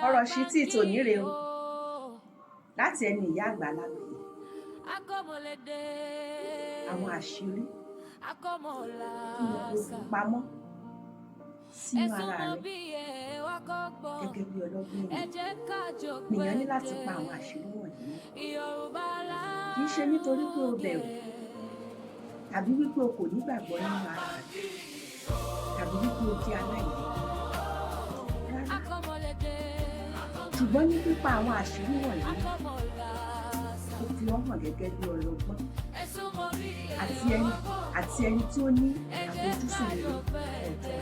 ọ̀rọ̀ sí tí tòní rèé o láti ẹnu ìyá àgbàlagbà àwọn àṣírí tí wọn kò fi pamọ́ sínú ara rẹ gẹ́gẹ́ bí ọlọ́gbọ́n ènìyàn ní láti pa àwọn àṣírí wọ̀nyí kì í ṣe nítorí pé o bẹ̀rù tàbí wípé o kò nígbàgbọ́ nínú ara rẹ tàbí wípé o jẹ́ aláìlera rárá ṣùgbọ́n ní pípa àwọn àṣírí wọ̀nyí ó fi wọ́n hàn gẹ́gẹ́ bí ọlọ́gbọ́n àti ẹni tí ó ní àfojúsùn rere ọjọ́ ọ̀la.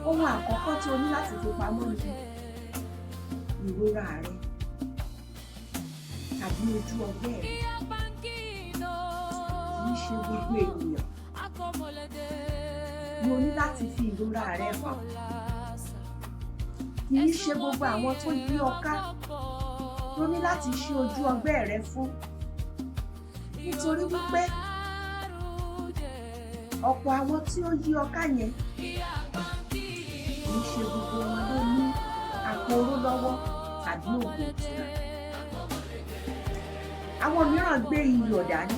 Ohun àkọ́kọ́ tí o ní láti fi pamọ́ ni ìrora rẹ tàbí ojú ọgbẹ́ rẹ. Kì í ṣe gbogbo ènìyàn ni o ní láti fi ìrora rẹ hàn. Kì í ṣe gbogbo àwọn tó yí ọ ká ló ní láti ṣí ojú ọgbẹ́ rẹ fún. Nítorí wípé ọ̀pọ̀ àwọn tí ó yí ọ ká yẹn kì í ṣe gbogbo wọn ló ní àpòró lọ́wọ́ tàbí òògùn ìtura. Àwọn mìíràn gbé iyọ̀ dání,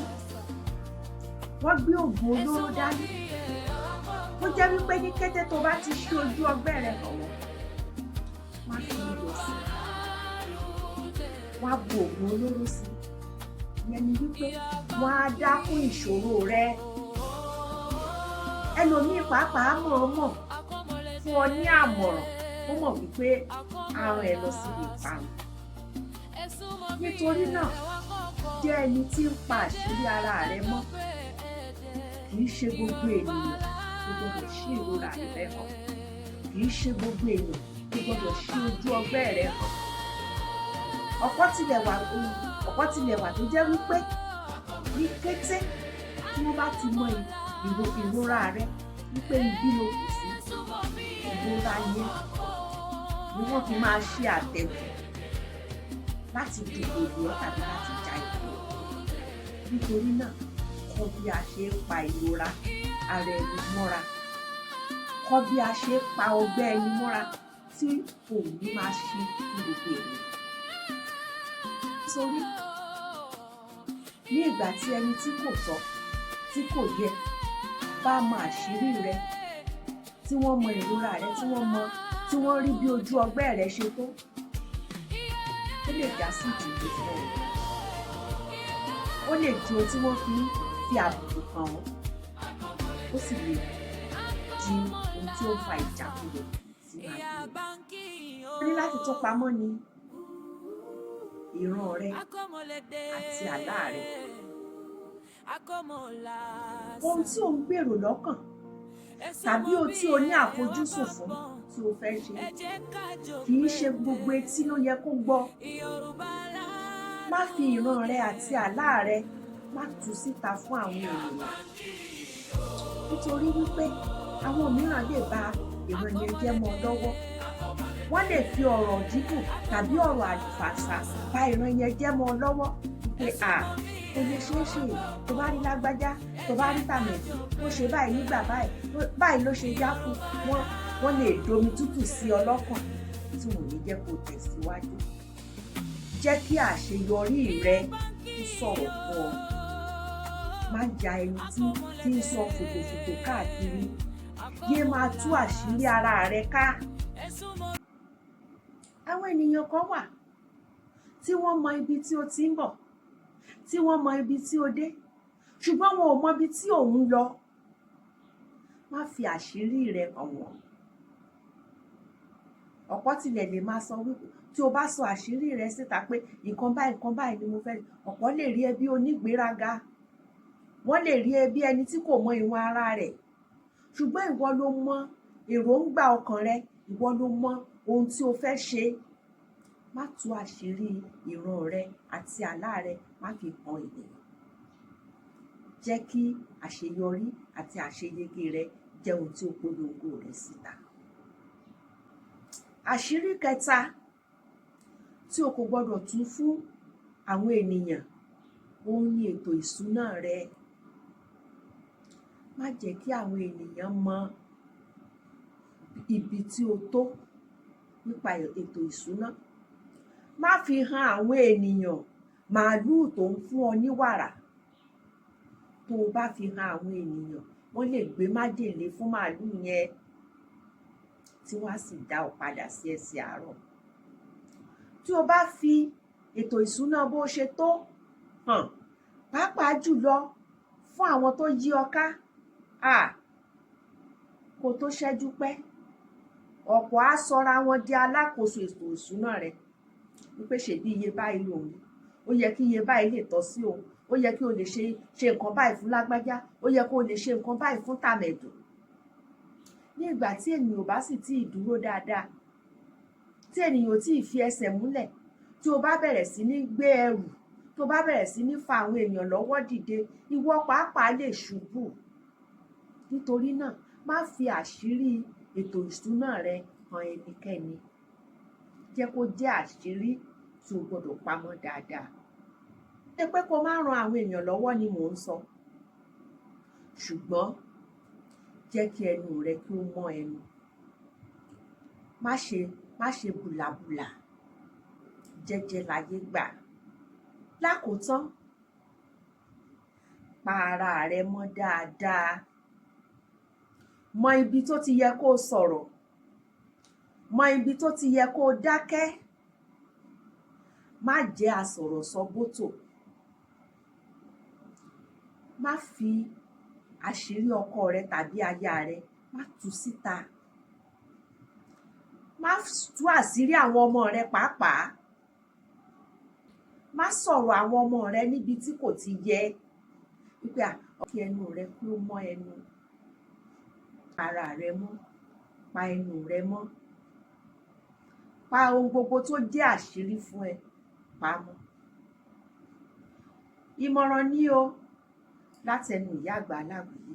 wọ́n gbé òògùn olóró dání. Ó jẹ́ wípé ní kété tó bá ti ṣí ojú ọgbẹ́ rẹ hàn wọ́n, wọ́n á fi iyọ̀ sí i, wọ́n á bu òògùn olóró sí i. Ìyẹn ni wípé wọ́n á dákún ìṣòro rẹ. Ẹlòmíì pàápàá mọ̀ọ́mọ̀ fún ọ ní àmọ̀ràn ó mọ̀ wípé aràn ẹ lọ síbi ìparun. Nítorí náà jẹ́ ẹni tí ń pa àṣírí ara rẹ mọ́. Kì í ṣe gbogbo ènìyàn tó gbọdọ̀ ṣí ìrora rẹ hàn. Kì í ṣe gbogbo ènìyàn tó gbọdọ̀ ṣí ojú ọgbẹ́ rẹ hàn. Ọ̀pọ̀ tilẹ̀ wà tó jẹ́ wípé ní kété tí wọ́n bá ti mọ ìrora rẹ wípé ibi ló kù sí, ìrora yẹn ni wọ́n fi máa ṣe àtẹ̀gùn láti dìbò ìlú tàbí láti ja ìlú. Nítorí náà kọ́ bí a ṣe ń pa ìrora ara ẹni mọ́ra, kọ́ bí a ṣe ń pa ọgbẹ́ ẹni mọ́ra tí òun ní máa ṣe ní gbogbo ènìyàn. Nítorí ní ìgbà tí ẹni tí kò tọ́ tí kò yẹ bá mọ àṣírí rẹ, tí wọ́n mọ ìrora rẹ, tí wọ́n rí bí ojú ọgbẹ́ rẹ ṣe tó, ó lè já sí ìdílé fún ọ. Ó lè di ohun tí wọ́n fi àbùkù kàn ọ́, ó sì lè di ohun tí ó fa ìjákulẹ̀ sínú ayé rẹ. Ó ní láti tó pamọ́ ní ìran rẹ àti àlá rẹ. Ohun tí ò ń gbèrò lọ́kàn tàbí ohun tí o ní àfojúsùn fún tí o fẹ́ ṣe kì í ṣe gbogbo etí ló yẹ kó gbọ́. Má fi ìran rẹ àti àlá rẹ má tú síta fún àwọn ènìyàn. Nítorí wípé àwọn mìíràn lè ba ìran yẹn jẹ́ mọ́ lọ́wọ́. Wọ́n lè fi ọ̀rọ̀ dídùn tàbí ọ̀rọ̀ àlùfàǹsá ba ìran yẹn jẹ́ mọ́ lọ́wọ́ pé kò lè ṣeé ṣe tó bá rí lágbájá tó bá rí tàmẹ̀dù tó ṣe báyìí nígbà báyìí ló ṣe yá fún wọ́n lè domi tútù sí ọ lọ́kàn tí wọ́n ní jẹ́ kó tẹ̀síwájú. Jẹ́ kí àṣeyọrí rẹ kó sọ̀rọ̀ fún ọ. Má ja ẹni tí ń sọ fòtòfòtò káàkiri. Yé máa tú àṣírí ara rẹ ká. Àwọn ènìyàn kan wà tí wọ́n mọ ibi tí o ti ń bọ̀, tí wọ́n mọ ibi tí o dé, ṣùgbọ́n wọn ò mọ ibi tí ò ń lọ. Má fi àṣírí rẹ hàn wọ́n. Ọ̀pọ̀ tilẹ̀ lè máa sọ wípé tí o bá sọ àṣírí rẹ síta pé nǹkan báyìí ni mo fẹ́. Ọ̀pọ̀ lè rí ẹ bí onígbéraga. Wọ́n lè rí ẹ bí ẹni tí kò mọ ìwọ̀n ara rẹ̀. Ṣùgbọ́n ìwọ ló mọ èròǹgbà ọkàn rẹ, ìwọ ló mọ ohun tí o fẹ́ ṣe. Má tú àṣírí ìran rẹ àti àlá rẹ, má fi hàn ènìyàn. Jẹ́ kí àṣeyọrí àti àṣeyege rẹ jẹ́ ohun tí ó polongo rẹ síta. Àṣírí kẹta tí o kò gbọdọ̀ tú fún àwọn ènìyàn, òun ni ètò ìṣúná rẹ. Má jẹ́ kí àwọn ènìyàn mọ ibi tí o tó nípa ètò ìṣúná. Má fi han àwọn ènìyàn màálùú tó ń fún ọ ní wàrà. Tó o bá fi han àwọn ènìyàn, wọ́n lè gbé májèlé fún màálùú yẹn tí wọ́n á sì dá ọ padà sí ẹsẹ̀ àárọ̀. Tí o bá fi ètò ìṣúná bó ṣe tó hàn, pàápàá jùlọ fún àwọn tó yí ọ ká, kó tó ṣẹ́jú pẹ́, ọ̀pọ̀ á sọra wọn di alákòóso ètò ìṣúná rẹ. Wípé ṣèbí iye báyìí lòun, ó yẹ kí iye báyìí lè tọ́ sí òun, ó yẹ kí o lè ṣe nǹkan báyìí fún lágbájá, ó yẹ kí o lè ṣe nǹkan báyìí fún tàmẹ̀dù. Ní ìgbà tí ènìyàn ò bá sì tíì dúró dáadáa, tí ènìyàn ò tíì fi ẹsẹ̀ múlẹ̀, tí o bá bẹ̀rẹ̀ sí ní gbé ẹrù, tó bá bẹ̀rẹ̀ sí ní fa àwọn èèyàn lọ́wọ́ dìde, ìwọ pàápàá lè ṣubú. Nítorí náà, má fi àṣírí ètò ìṣúná rẹ hàn ẹnikẹ́ni. Jẹ́ kó jẹ́ àṣírí tí o gbọ́dọ̀ pamọ́ dáadáa. Ṣé pé kó má ran àwọn èèyàn lọ́wọ́ ni mò ń sọ, ṣùgbọ́n jẹ́ kí ẹnu rẹ kí ó mọ́ ẹnu. Má ṣe bùlàbùlà, jẹ́jẹ́ láyé gbà. Lákòótán, pa ara rẹ mọ́ dáadáa. Mọ ibi tó ti yẹ kó o sọ̀rọ̀, mọ ibi tó ti yẹ kó o dákẹ́. Má jẹ́ asọ̀rọ̀sọbótò. Má fi àṣírí ọkọ rẹ tàbí aya rẹ, má tú síta. Má tú àṣírí àwọn ọmọ rẹ pàápàá. Má sọ̀rọ̀ àwọn ọmọ rẹ níbi tí kò ti yẹ. Wípé kí ẹnu rẹ kí ó mọ́ ẹnu. Ara rẹ mọ́, pa ẹnu rẹ mọ́. Pa ohun gbogbo tó jẹ́ àṣírí fún ẹ, pamọ́. Ìmọ̀ràn ni o, láti ẹnu ìyá àgbà Aláwìyé.